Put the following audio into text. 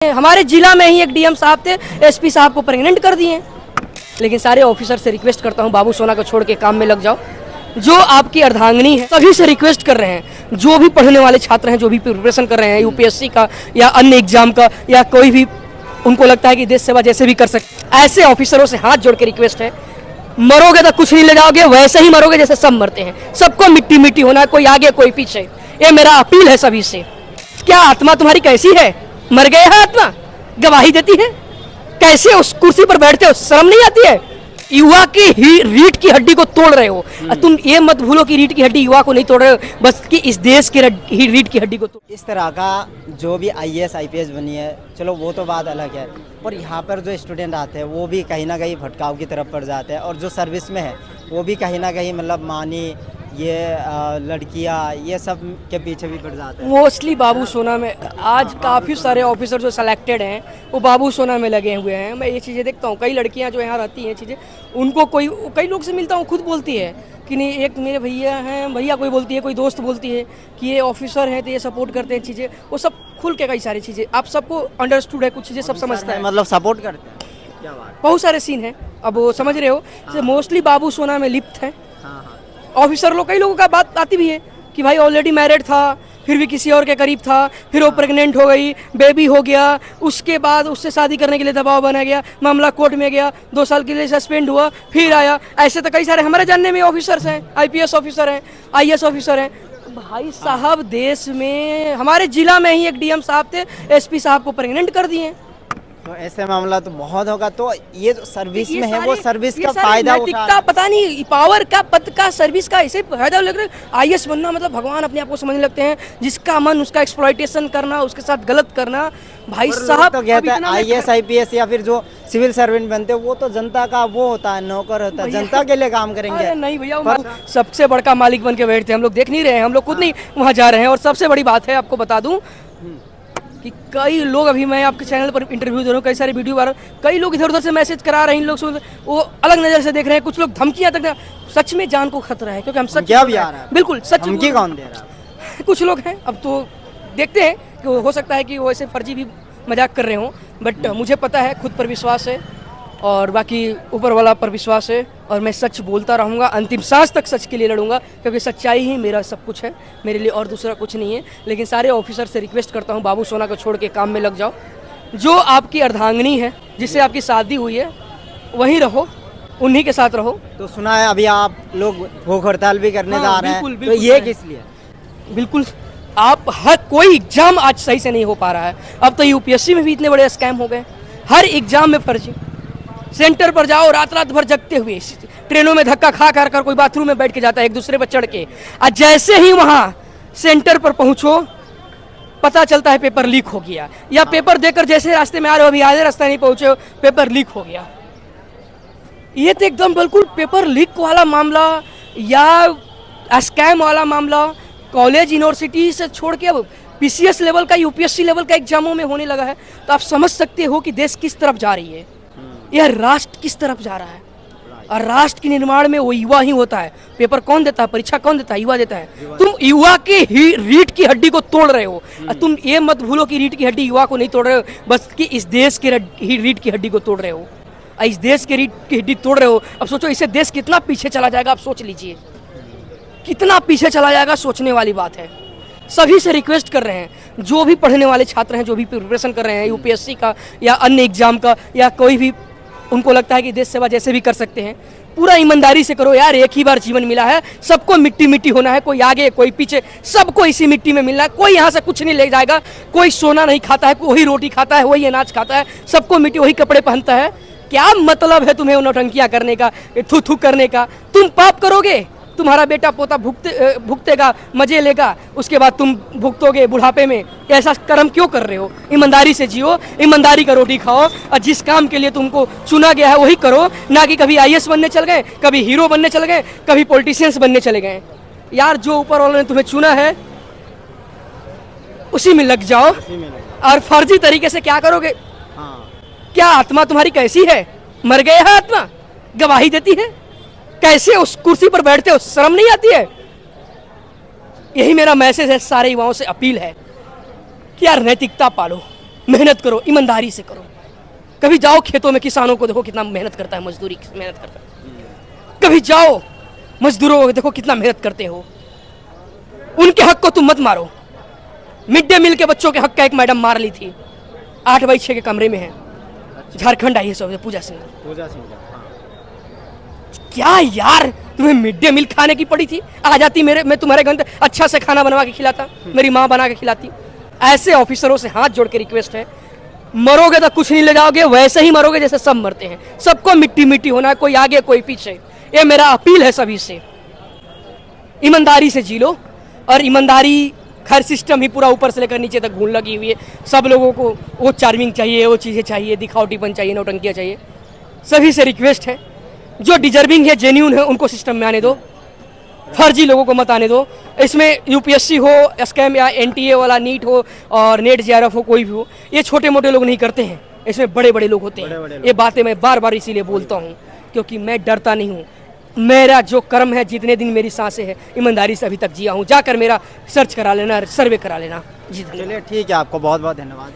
हमारे जिला में ही एक डीएम साहब थे, एसपी साहब को प्रेग्नेंट कर दिए। लेकिन सारे ऑफिसर से रिक्वेस्ट करता हूँ, बाबू सोना को छोड़ के काम में लग जाओ। जो आपकी अर्धांगिनी है, सभी से रिक्वेस्ट कर रहे हैं, जो भी पढ़ने वाले छात्र हैं, जो भी प्रिपरेशन कर रहे हैं यूपीएससी का या अन्य एग्जाम का, या कोई भी उनको लगता है कि देश सेवा जैसे भी कर सकते, ऐसे ऑफिसरों से हाथ जोड़ के रिक्वेस्ट है, मरोगे तो कुछ नहीं ले जाओगे, वैसे ही मरोगे जैसे सब मरते हैं। सबको मिट्टी मिट्टी होना है, कोई आगे कोई पीछे। ये मेरा अपील है सभी से। क्या आत्मा तुम्हारी कैसी है? मर गए है आत्मा, गवाही देती है। कैसे उस कुर्सी पर बैठते हो, शर्म नहीं आती है? युवा की रीढ़ की हड्डी को तोड़ रहे हो। तुम ये मत भूलो कि रीढ़ की हड्डी युवा को नहीं तोड़ रहे हो, बस कि इस देश की रीढ़ की हड्डी को तोड़। इस तरह का जो भी आईएएस आईपीएस बनी है, चलो वो तो बात अलग है, पर यहाँ पर जो स्टूडेंट आते हैं वो भी कहीं ना कहीं भटकाव की तरफ पड़ जाते हैं, और जो सर्विस में है वो भी कहीं ना कहीं मतलब मानी ये लड़कियाँ ये सब के पीछे भी पड़ जाते हैं। मोस्टली बाबू सोना में आज काफ़ी सारे ऑफिसर जो सेलेक्टेड हैं वो बाबू सोना में लगे हुए हैं। मैं ये चीज़ें देखता हूँ, कई लड़कियाँ जो यहाँ रहती हैं चीज़ें, उनको कई लोग से मिलता हूँ, खुद बोलती है कि नहीं, एक मेरे भैया हैं, भैया कोई बोलती है, कोई दोस्त बोलती है कि ये ऑफिसर हैं तो ये सपोर्ट करते हैं चीज़ें, वो सब खुल के कई सारी चीज़ें आप सबको अंडरस्टूड है, कुछ चीज़ें सब समझता है, मतलब सपोर्ट करते हैं। क्या बात, बहुत सारे सीन हैं, अब वो समझ रहे हो। मोस्टली बाबू सोना में लिप्त है ऑफिसर लोग। कई लोगों का बात आती भी है कि भाई ऑलरेडी मैरिड था, फिर भी किसी और के करीब था, फिर वो प्रेग्नेंट हो गई, बेबी हो गया, उसके बाद उससे शादी करने के लिए दबाव बना गया, मामला कोर्ट में गया, 2 साल के लिए सस्पेंड हुआ, फिर आया। ऐसे तो कई सारे हमारे जानने में ऑफिसर्स हैं, आईपीएस ऑफिसर हैं, आईएएस ऑफिसर हैं। भाई साहब, देश में हमारे जिला में ही एक डीएम साहब थे, एसपी साहब को प्रेग्नेंट कर दिए। तो ऐसे मामला तो बहुत होगा। तो ये जो सर्विस में है वो सर्विस का फायदा नैतिकता, पता नहीं पावर का, पद का, सर्विस का ऐसे फायदा लग रहा है। आईएएस बनना मतलब भगवान अपने आप को समझने लगते हैं, जिसका मन उसका एक्सप्लॉइटेशन करना, उसके साथ गलत करना। भाई साहब तो कहते हैं आईएएस आईपीएस या फिर जो सिविल सर्वेंट बनते हैं वो तो जनता का वो होता है, नौकर होता है, जनता के लिए काम करेंगे। नहीं भैया, सबसे बड़का मालिक बन के बैठते हैं। हम लोग देख नहीं रहे हैं, हम लोग खुद नहीं वहाँ जा रहे हैं। और सबसे बड़ी बात है, आपको बता दूं कि कई लोग, अभी मैं आपके चैनल पर इंटरव्यू दे रहा हूँ, कई सारे वीडियो वायरल, कई लोग इधर उधर से मैसेज करा रहे हैं, इन लोग वो अलग नज़र से देख रहे हैं, कुछ लोग धमकियाँ तक। सच में जान को खतरा है, क्योंकि हम सच क्या भी आ रहा है, बिल्कुल सच। धमकी कौन दे रहा है? कुछ लोग हैं, अब तो देखते हैं कि हो सकता है कि वो ऐसे फर्जी भी मजाक कर रहे हों, बट मुझे पता है, खुद पर विश्वास है और बाकी ऊपर वाला पर विश्वास है, और मैं सच बोलता रहूँगा, अंतिम सांस तक सच के लिए लड़ूंगा, क्योंकि सच्चाई ही मेरा सब कुछ है, मेरे लिए और दूसरा कुछ नहीं है। लेकिन सारे ऑफिसर से रिक्वेस्ट करता हूँ, बाबू सोना को छोड़ के काम में लग जाओ। जो आपकी अर्धांगिनी है, जिससे आपकी शादी हुई है, वहीं रहो, उन्हीं के साथ रहो। तो सुना है अभी आप लोग भूख हड़ताल भी करने जा रहे हैं, तो ये किस लिए? बिल्कुल, आप हर कोई एग्जाम आज सही से नहीं हो पा रहा है। अब तो यूपीएससी में भी इतने बड़े स्कैम हो गए, हर एग्जाम में फर्जी। सेंटर पर जाओ, रात रात भर जगते हुए, ट्रेनों में धक्का खा कर कोई बाथरूम में बैठ के जाता है एक दूसरे पर चढ़ के, और जैसे ही वहां सेंटर पर पहुंचो पता चलता है पेपर लीक हो गया, या पेपर देकर जैसे रास्ते में आ रहे हो, अभी आधे रास्ते नहीं पहुंचे हो, पेपर लीक हो गया। ये तो एकदम बिल्कुल पेपर लीक वाला मामला या स्कैम वाला मामला कॉलेज यूनिवर्सिटी से छोड़ के अब पीसीएस लेवल का, यूपीएससी लेवल का एग्जामों में होने लगा है। तो आप समझ सकते हो कि देश किस तरफ जा रही है, यह राष्ट्र किस तरफ जा रहा है। और राष्ट्र के निर्माण में वो युवा ही होता है। पेपर कौन देता है, परीक्षा कौन देता है? युवा देता है। तुम युवा की रीढ़ की हड्डी को तोड़ रहे हो। तुम ये मत भूलो कि रीढ़ की हड्डी युवा को नहीं तोड़ रहे हो, बस कि इस देश की रीढ़ की हड्डी को तोड़ रहे हो। इस देश की रीढ़ की हड्डी तोड़ रहे हो। अब सोचो, इससे देश कितना पीछे चला जाएगा, आप सोच लीजिए कितना पीछे चला जाएगा। सोचने वाली बात है। सभी से रिक्वेस्ट कर रहे हैं, जो भी पढ़ने वाले छात्र हैं, जो भी प्रिपरेशन कर रहे हैं यूपीएससी का या अन्य एग्जाम का, या कोई भी उनको लगता है कि देश सेवा जैसे भी कर सकते हैं, पूरा ईमानदारी से करो यार। एक ही बार जीवन मिला है, सबको मिट्टी मिट्टी होना है, कोई आगे कोई पीछे, सबको इसी मिट्टी में मिलना है। कोई यहाँ से कुछ नहीं ले जाएगा। कोई सोना नहीं खाता है, वही रोटी खाता है, वही अनाज खाता है, सबको मिट्टी, वही कपड़े पहनता है। क्या मतलब है तुम्हें नौटंकियाँ करने का, थू थू करने का? तुम पाप करोगे, तुम्हारा बेटा पोता भुगतेगा, मजे लेगा, उसके बाद तुम भुगतोगे बुढ़ापे में। ऐसा कर्म क्यों कर रहे हो? ईमानदारी से जियो, ईमानदारी का रोटी खाओ, और जिस काम के लिए तुमको चुना गया है वही करो, ना कि कभी आईएएस बनने चल गए, कभी हीरो बनने चल गए, कभी पॉलिटिशियंस बनने चले गए। यार, जो ऊपर वाले ने तुम्हें चुना है उसी में लग जाओ। और फर्जी तरीके से क्या करोगे? क्या आत्मा तुम्हारी कैसी है? मर गए है आत्मा, गवाही देती है। कैसे उस कुर्सी पर बैठते हो, शर्म नहीं आती है? यही मेरा मैसेज है, सारे युवाओं से अपील है कि यार नैतिकता पालो, मेहनत करो, ईमानदारी से करो। कभी जाओ खेतों में, किसानों को देखो कितना मेहनत करता है, मजदूरी मेहनत करता है। कभी जाओ मजदूरों को देखो कितना मेहनत करते हो। उनके हक को तुम मत मारो। मिड डे मील के बच्चों के हक का एक मैडम मार ली थी, 8x6 के कमरे में है, झारखंड आई है सब, पूजा सिंह। पूजा सिंह का, हाँ। क्या यार, तुम्हें मिड डे मील खाने की पड़ी थी? आ जाती मेरे, मैं तुम्हारे घर अच्छा से खाना बनवा के खिलाता, मेरी माँ बना के खिलाती। ऐसे ऑफिसरों से हाथ जोड़ के रिक्वेस्ट है, मरोगे तो कुछ नहीं ले जाओगे, वैसे ही मरोगे जैसे सब मरते हैं। सबको मिट्टी मिट्टी होना है, कोई आगे कोई पीछे। ये मेरा अपील है सभी से, ईमानदारी से जी लो। और ईमानदारी, हर सिस्टम ही पूरा ऊपर से लेकर नीचे तक घून लगी हुई है। सब लोगों को वो चार्मिंग चाहिए, वो चीज़ें चाहिए, दिखावटीपन चाहिए, नौटंकियाँ चाहिए। सभी से रिक्वेस्ट है, जो डिजर्विंग है, जेन्यून है, उनको सिस्टम में आने दो, फर्जी लोगों को मत आने दो। इसमें यूपीएससी हो, स्कैम या एनटीए वाला, नीट हो और नेट जेआरएफ हो, कोई भी हो, ये छोटे मोटे लोग नहीं करते हैं, इसमें बड़े बड़े लोग होते हैं। ये बातें मैं बार बार इसीलिए बोलता हूँ, क्योंकि मैं डरता नहीं हूँ। मेरा जो कर्म है, जितने दिन मेरी सांसें हैं, ईमानदारी से अभी तक जिया हूँ। जाकर मेरा सर्च करा लेना, सर्वे करा लेना जी। चलिए ठीक है, आपको बहुत बहुत धन्यवाद।